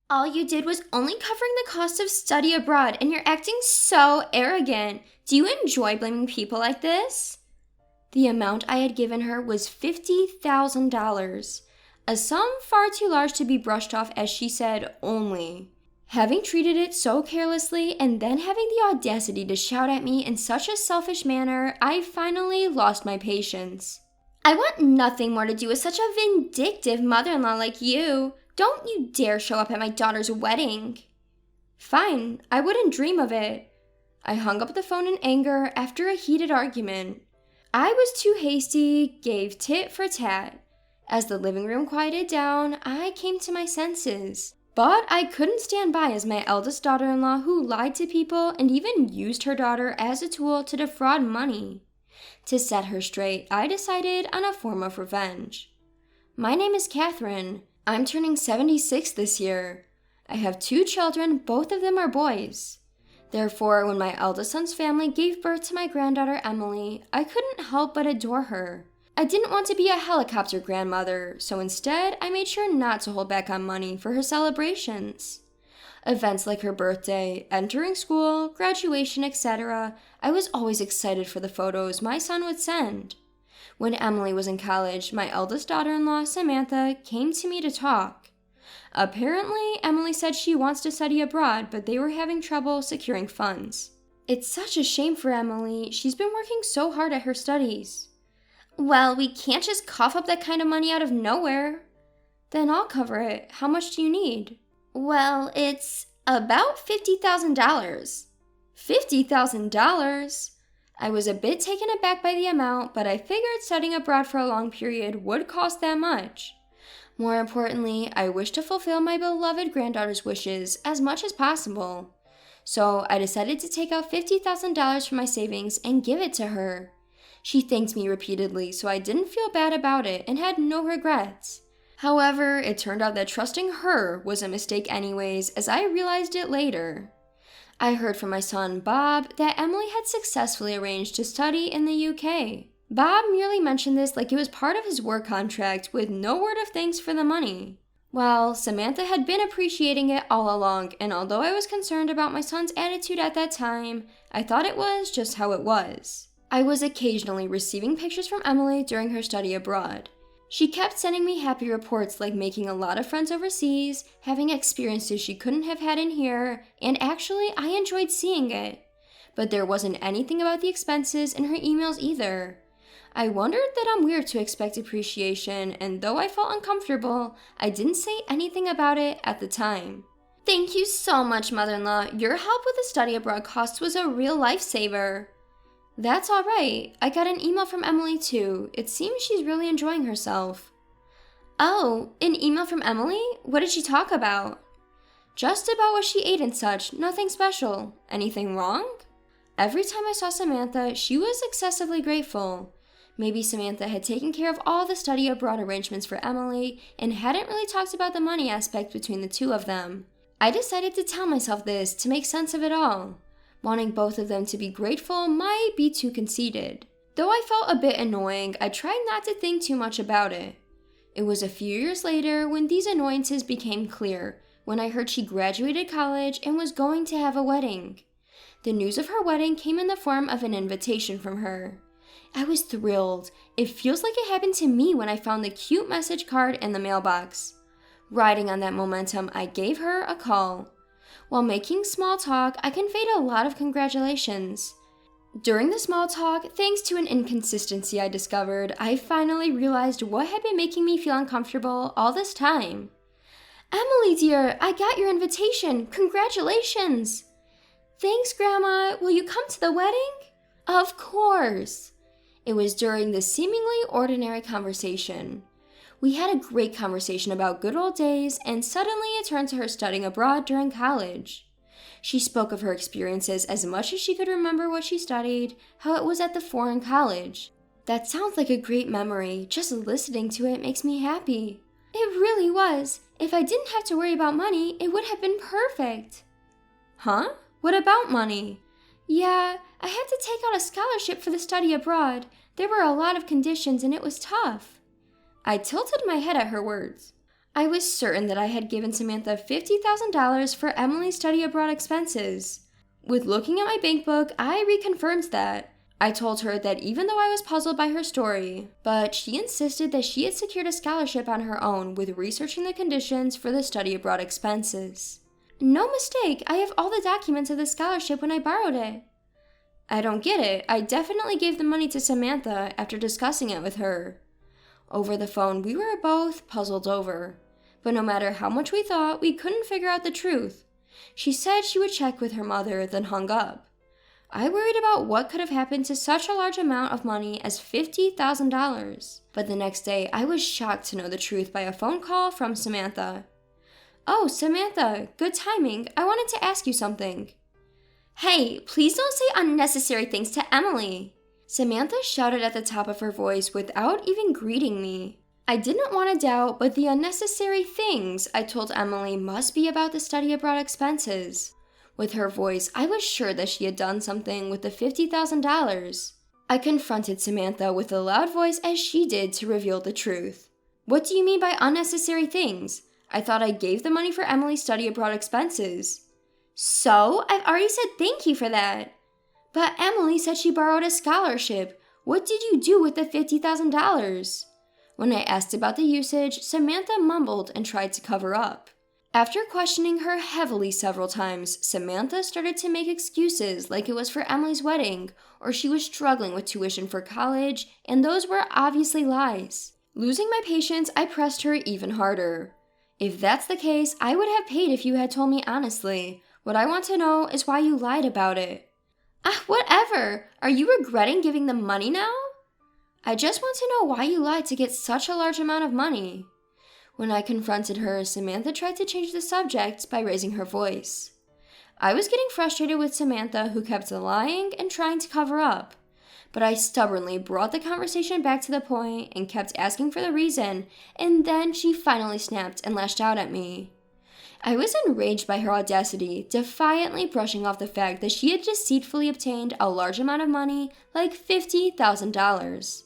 All you did was only covering the cost of study abroad, and you're acting so arrogant. Do you enjoy blaming people like this? The amount I had given her was $50,000, a sum far too large to be brushed off as she said only. Having treated it so carelessly and then having the audacity to shout at me in such a selfish manner, I finally lost my patience. I want nothing more to do with such a vindictive mother-in-law like you. Don't you dare show up at my daughter's wedding. Fine, I wouldn't dream of it. I hung up the phone in anger after a heated argument. I was too hasty, gave tit for tat. As the living room quieted down, I came to my senses. But I couldn't stand by as my eldest daughter-in-law who lied to people and even used her daughter as a tool to defraud money. To set her straight, I decided on a form of revenge. My name is Catherine. I'm turning 76 this year. I have 2 children, both of them are boys. Therefore, when my eldest son's family gave birth to my granddaughter Emily, I couldn't help but adore her. I didn't want to be a helicopter grandmother, so instead I made sure not to hold back on money for her celebrations. Events like her birthday, entering school, graduation, etc., I was always excited for the photos my son would send. When Emily was in college, my eldest daughter-in-law, Samantha, came to me to talk. Apparently, Emily said she wants to study abroad, but they were having trouble securing funds. It's such a shame for Emily. She's been working so hard at her studies. Well, we can't just cough up that kind of money out of nowhere. Then I'll cover it. How much do you need? Well, it's about $50,000. $50,000? I was a bit taken aback by the amount, but I figured studying abroad for a long period would cost that much. More importantly, I wished to fulfill my beloved granddaughter's wishes as much as possible. So I decided to take out $50,000 from my savings and give it to her. She thanked me repeatedly, so I didn't feel bad about it and had no regrets. However, it turned out that trusting her was a mistake anyways, as I realized it later. I heard from my son, Bob, that Emily had successfully arranged to study in the UK. Bob merely mentioned this like it was part of his work contract with no word of thanks for the money. Well, Samantha had been appreciating it all along, and although I was concerned about my son's attitude at that time, I thought it was just how it was. I was occasionally receiving pictures from Emily during her study abroad. She kept sending me happy reports like making a lot of friends overseas, having experiences she couldn't have had in here, and actually I enjoyed seeing it. But there wasn't anything about the expenses in her emails either. I wondered that I'm weird to expect appreciation, and though I felt uncomfortable, I didn't say anything about it at the time. Thank you so much, mother-in-law. Your help with the study abroad costs was a real lifesaver. That's all right. I got an email from Emily too. It seems she's really enjoying herself. Oh, an email from Emily? What did she talk about? Just about what she ate and such, nothing special. Anything wrong? Every time I saw Samantha, she was excessively grateful. Maybe Samantha had taken care of all the study abroad arrangements for Emily and hadn't really talked about the money aspect between the two of them. I decided to tell myself this to make sense of it all. Wanting both of them to be grateful might be too conceited. Though I felt a bit annoying, I tried not to think too much about it. It was a few years later when these annoyances became clear, when I heard she graduated college and was going to have a wedding. The news of her wedding came in the form of an invitation from her. I was thrilled. It feels like it happened to me when I found the cute message card in the mailbox. Riding on that momentum, I gave her a call. While making small talk, I conveyed a lot of congratulations. During the small talk, thanks to an inconsistency I discovered, I finally realized what had been making me feel uncomfortable all this time. Emily dear, I got your invitation. Congratulations! Thanks, Grandma. Will you come to the wedding? Of course. It was during this seemingly ordinary conversation. We had a great conversation about good old days, and suddenly it turned to her studying abroad during college. She spoke of her experiences as much as she could remember what she studied, how it was at the foreign college. That sounds like a great memory. Just listening to it makes me happy. It really was. If I didn't have to worry about money, it would have been perfect. Huh? What about money? Yeah, I had to take out a scholarship for the study abroad. There were a lot of conditions and it was tough. I tilted my head at her words. I was certain that I had given Samantha $50,000 for Emily's study abroad expenses. With looking at my bank book, I reconfirmed that. I told her that even though I was puzzled by her story, but she insisted that she had secured a scholarship on her own with researching the conditions for the study abroad expenses. No mistake, I have all the documents of the scholarship when I borrowed it. I don't get it. I definitely gave the money to Samantha after discussing it with her. Over the phone, we were both puzzled over. But no matter how much we thought, we couldn't figure out the truth. She said she would check with her mother, then hung up. I worried about what could have happened to such a large amount of money as $50,000. But the next day, I was shocked to know the truth by a phone call from Samantha. "Oh, Samantha, good timing. I wanted to ask you something." "Hey, please don't say unnecessary things to Emily." Samantha shouted at the top of her voice without even greeting me. I didn't want to doubt, but the unnecessary things I told Emily must be about the study abroad expenses. With her voice, I was sure that she had done something with the $50,000. I confronted Samantha with a loud voice as she did to reveal the truth. "What do you mean by unnecessary things? I thought I gave the money for Emily's study abroad expenses." "So? I've already said thank you for that." "But Emily said she borrowed a scholarship. What did you do with the $50,000? When I asked about the usage, Samantha mumbled and tried to cover up. After questioning her heavily several times, Samantha started to make excuses like it was for Emily's wedding, or she was struggling with tuition for college, and those were obviously lies. Losing my patience, I pressed her even harder. "If that's the case, I would have paid if you had told me honestly. What I want to know is why you lied about it." Whatever. Are you regretting giving them money now?" "I just want to know why you lied to get such a large amount of money." When I confronted her, Samantha tried to change the subject by raising her voice. I was getting frustrated with Samantha, who kept lying and trying to cover up. But I stubbornly brought the conversation back to the point and kept asking for the reason, and then she finally snapped and lashed out at me. I was enraged by her audacity, defiantly brushing off the fact that she had deceitfully obtained a large amount of money, like $50,000.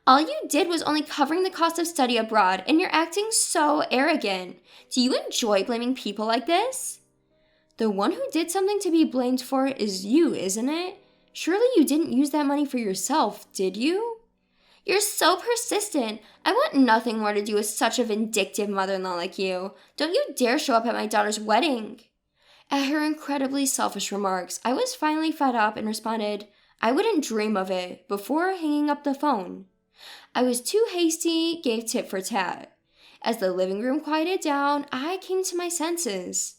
"All you did was only covering the cost of study abroad, and you're acting so arrogant. Do you enjoy blaming people like this?" "The one who did something to be blamed for is you, isn't it? Surely you didn't use that money for yourself, did you?" "You're so persistent. I want nothing more to do with such a vindictive mother-in-law like you. Don't you dare show up at my daughter's wedding." At her incredibly selfish remarks, I was finally fed up and responded, "I wouldn't dream of it," before hanging up the phone. I was too hasty, gave tit for tat. As the living room quieted down, I came to my senses.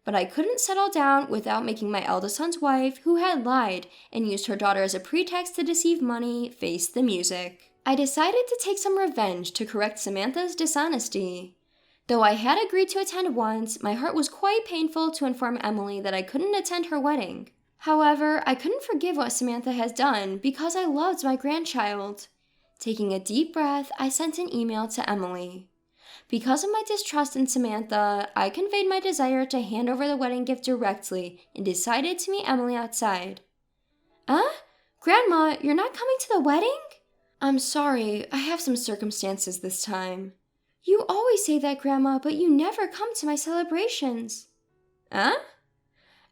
But I couldn't settle down without making my eldest son's wife, who had lied and used her daughter as a pretext to deceive money, face the music. I decided to take some revenge to correct Samantha's dishonesty. Though I had agreed to attend once, my heart was quite painful to inform Emily that I couldn't attend her wedding. However, I couldn't forgive what Samantha has done because I loved my grandchild. Taking a deep breath, I sent an email to Emily. Because of my distrust in Samantha, I conveyed my desire to hand over the wedding gift directly and decided to meet Emily outside. Grandma, you're not coming to the wedding?" "I'm sorry, I have some circumstances this time." "You always say that, Grandma, but you never come to my celebrations."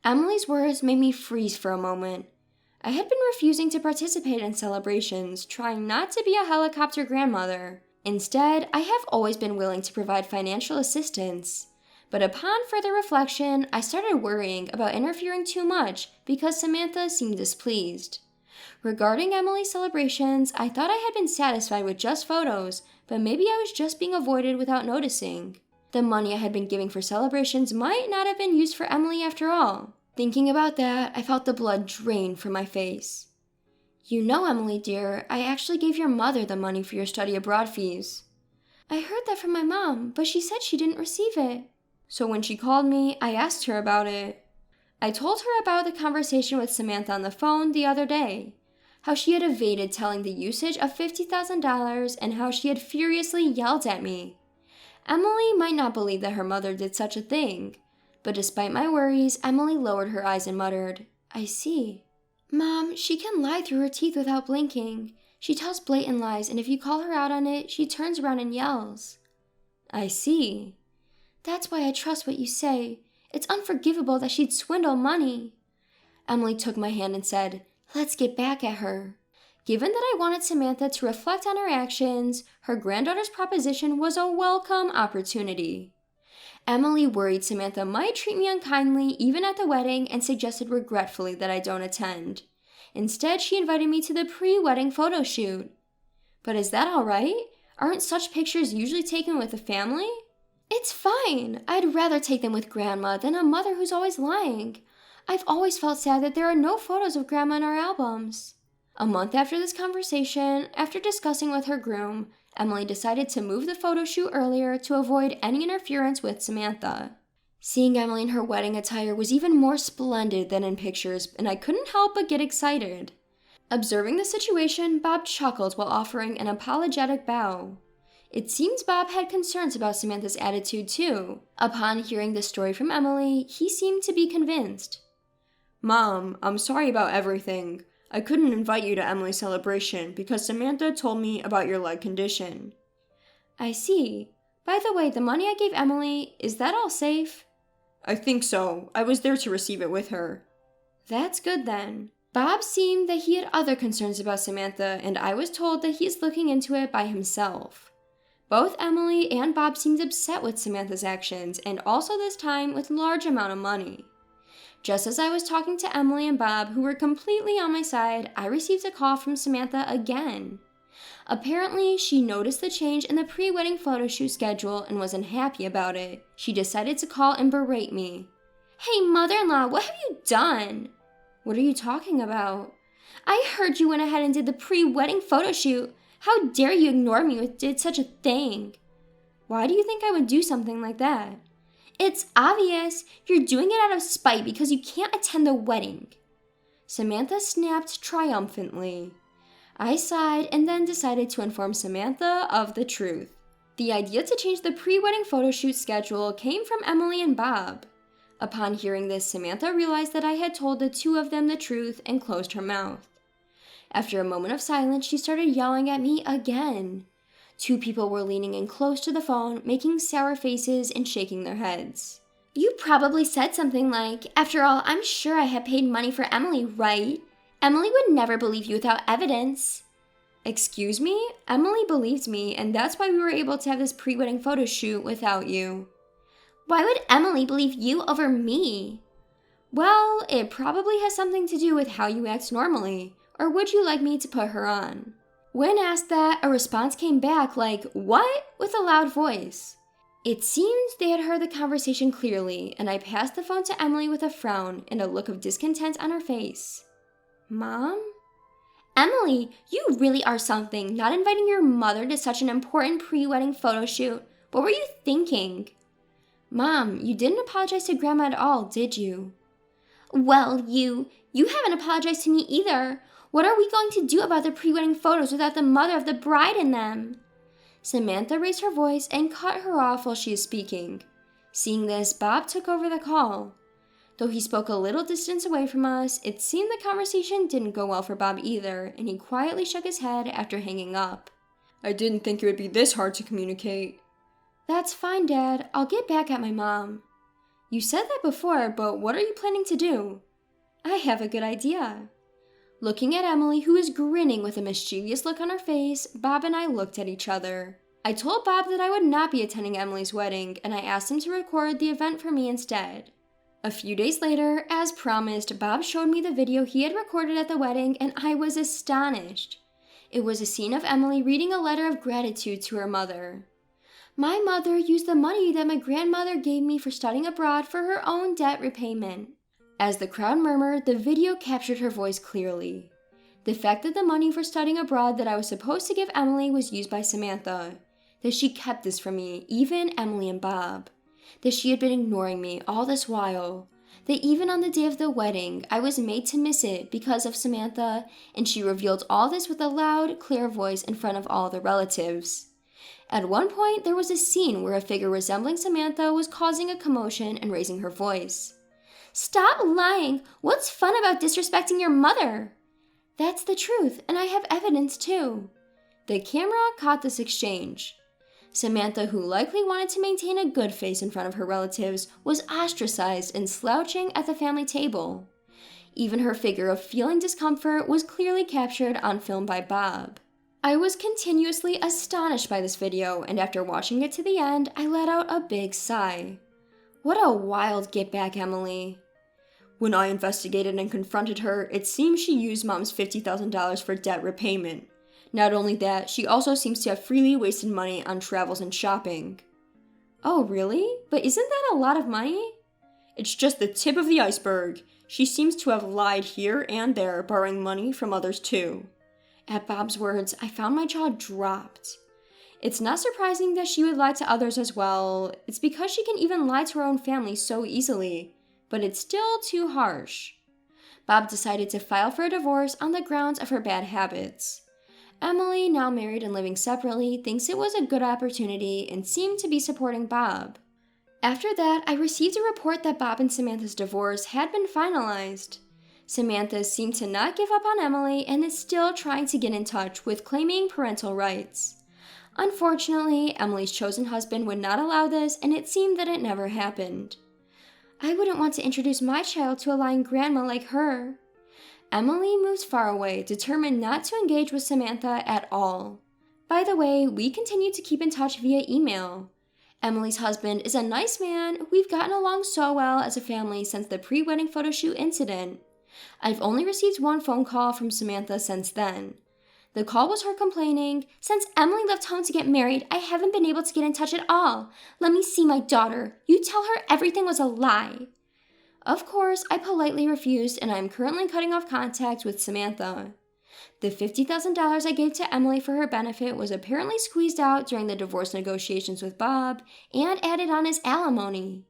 Emily's words made me freeze for a moment. I had been refusing to participate in celebrations, trying not to be a helicopter grandmother. Instead, I have always been willing to provide financial assistance. But upon further reflection, I started worrying about interfering too much because Samantha seemed displeased. Regarding Emily's celebrations, I thought I had been satisfied with just photos, but maybe I was just being avoided without noticing. The money I had been giving for celebrations might not have been used for Emily after all. Thinking about that, I felt the blood drain from my face. "You know, Emily dear, I actually gave your mother the money for your study abroad fees." "I heard that from my mom, but she said she didn't receive it." "So when she called me, I asked her about it." I told her about the conversation with Samantha on the phone the other day, how she had evaded telling the usage of $50,000 and how she had furiously yelled at me. Emily might not believe that her mother did such a thing, but despite my worries, Emily lowered her eyes and muttered, "I see." "Mom, she can lie through her teeth without blinking. She tells blatant lies, and if you call her out on it, she turns around and yells." I see. That's why I trust what you say. It's unforgivable that she'd swindle money. Emily took my hand and said, "Let's get back at her." Given that I wanted Samantha to reflect on her actions, her granddaughter's proposition was a welcome opportunity. Emily worried Samantha might treat me unkindly even at the wedding and suggested regretfully that I don't attend. Instead, she invited me to the pre-wedding photo shoot. But is that all right? Aren't such pictures usually taken with the family? It's fine. I'd rather take them with Grandma than a mother who's always lying. I've always felt sad that there are no photos of Grandma in our albums. A month after this conversation, after discussing with her groom, Emily decided to move the photo shoot earlier to avoid any interference with Samantha. Seeing Emily in her wedding attire was even more splendid than in pictures, and I couldn't help but get excited. Observing the situation, Bob chuckled while offering an apologetic bow. It seems Bob had concerns about Samantha's attitude too. Upon hearing the story from Emily, he seemed to be convinced. "Mom, I'm sorry about everything. I couldn't invite you to Emily's celebration because Samantha told me about your leg condition." I see. By the way, the money I gave Emily, is that all safe? I think so. I was there to receive it with her. That's good then. Bob seemed that he had other concerns about Samantha, and I was told that he's looking into it by himself. Both Emily and Bob seemed upset with Samantha's actions, and also this time with a large amount of money. Just as I was talking to Emily and Bob, who were completely on my side, I received a call from Samantha again. Apparently, she noticed the change in the pre-wedding photo shoot schedule and wasn't happy about it. She decided to call and berate me. "Hey, mother-in-law, what have you done?" "What are you talking about?" "I heard you went ahead and did the pre-wedding photo shoot. How dare you ignore me when did such a thing?" "Why do you think I would do something like that?" "It's obvious. You're doing it out of spite because you can't attend the wedding." Samantha snapped triumphantly. I sighed and then decided to inform Samantha of the truth. The idea to change the pre-wedding photo shoot schedule came from Emily and Bob. Upon hearing this, Samantha realized that I had told the two of them the truth and closed her mouth. After a moment of silence, she started yelling at me again. Two people were leaning in close to the phone, making sour faces and shaking their heads. "You probably said something like, 'After all, I'm sure I had paid money for Emily, right? Emily would never believe you without evidence.'" "Excuse me? Emily believed me, and that's why we were able to have this pre-wedding photo shoot without you." "Why would Emily believe you over me?" "Well, it probably has something to do with how you act normally. Or would you like me to put her on?" When asked that, a response came back like, "What?" with a loud voice. It seemed they had heard the conversation clearly, and I passed the phone to Emily with a frown and a look of discontent on her face. "Mom?" "Emily, you really are something, not inviting your mother to such an important pre-wedding photo shoot. What were you thinking?" "Mom, you didn't apologize to Grandma at all, did you?" "Well, you haven't apologized to me either. What are we going to do about the pre-wedding photos without the mother of the bride in them?" Samantha raised her voice and cut her off while she was speaking. Seeing this, Bob took over the call. Though he spoke a little distance away from us, it seemed the conversation didn't go well for Bob either, and he quietly shook his head after hanging up. "I didn't think it would be this hard to communicate." "That's fine, Dad. I'll get back at my mom." "You said that before, but what are you planning to do?" "I have a good idea." Looking at Emily, who was grinning with a mischievous look on her face, Bob and I looked at each other. I told Bob that I would not be attending Emily's wedding, and I asked him to record the event for me instead. A few days later, as promised, Bob showed me the video he had recorded at the wedding, and I was astonished. It was a scene of Emily reading a letter of gratitude to her mother. "My mother used the money that my grandmother gave me for studying abroad for her own debt repayment." As the crowd murmured, the video captured her voice clearly. The fact that the money for studying abroad that I was supposed to give Emily was used by Samantha. That she kept this from me, even Emily and Bob. That she had been ignoring me all this while. That even on the day of the wedding, I was made to miss it because of Samantha, and she revealed all this with a loud, clear voice in front of all the relatives. At one point, there was a scene where a figure resembling Samantha was causing a commotion and raising her voice. "Stop lying! What's fun about disrespecting your mother?" "That's the truth, and I have evidence too." The camera caught this exchange. Samantha, who likely wanted to maintain a good face in front of her relatives, was ostracized and slouching at the family table. Even her figure of feeling discomfort was clearly captured on film by Bob. I was continuously astonished by this video, and after watching it to the end, I let out a big sigh. What a wild get back, Emily. When I investigated and confronted her, it seems she used Mom's $50,000 for debt repayment. Not only that, she also seems to have freely wasted money on travels and shopping. Oh, really? But isn't that a lot of money? It's just the tip of the iceberg. She seems to have lied here and there, borrowing money from others too. At Bob's words, I found my jaw dropped. It's not surprising that she would lie to others as well. It's because she can even lie to her own family so easily. But it's still too harsh. Bob decided to file for a divorce on the grounds of her bad habits. Emily, now married and living separately, thinks it was a good opportunity and seemed to be supporting Bob. After that, I received a report that Bob and Samantha's divorce had been finalized. Samantha seemed to not give up on Emily and is still trying to get in touch with claiming parental rights. Unfortunately, Emily's chosen husband would not allow this, and it seemed that it never happened. I wouldn't want to introduce my child to a lying grandma like her. Emily moves far away, determined not to engage with Samantha at all. By the way, we continue to keep in touch via email. Emily's husband is a nice man. We've gotten along so well as a family since the pre-wedding photo shoot incident. I've only received one phone call from Samantha since then. The call was her complaining, "Since Emily left home to get married, I haven't been able to get in touch at all. Let me see my daughter. You tell her everything was a lie." Of course, I politely refused, and I am currently cutting off contact with Samantha. The $50,000 I gave to Emily for her benefit was apparently squeezed out during the divorce negotiations with Bob and added on as alimony.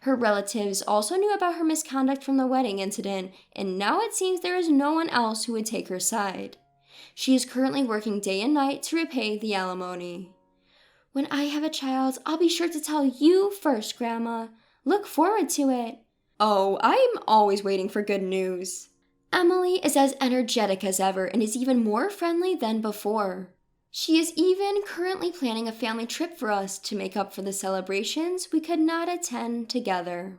Her relatives also knew about her misconduct from the wedding incident, and now it seems there is no one else who would take her side. She is currently working day and night to repay the alimony. When I have a child, I'll be sure to tell you first, Grandma. Look forward to it. Oh, I'm always waiting for good news. Emily is as energetic as ever and is even more friendly than before. She is even currently planning a family trip for us to make up for the celebrations we could not attend together.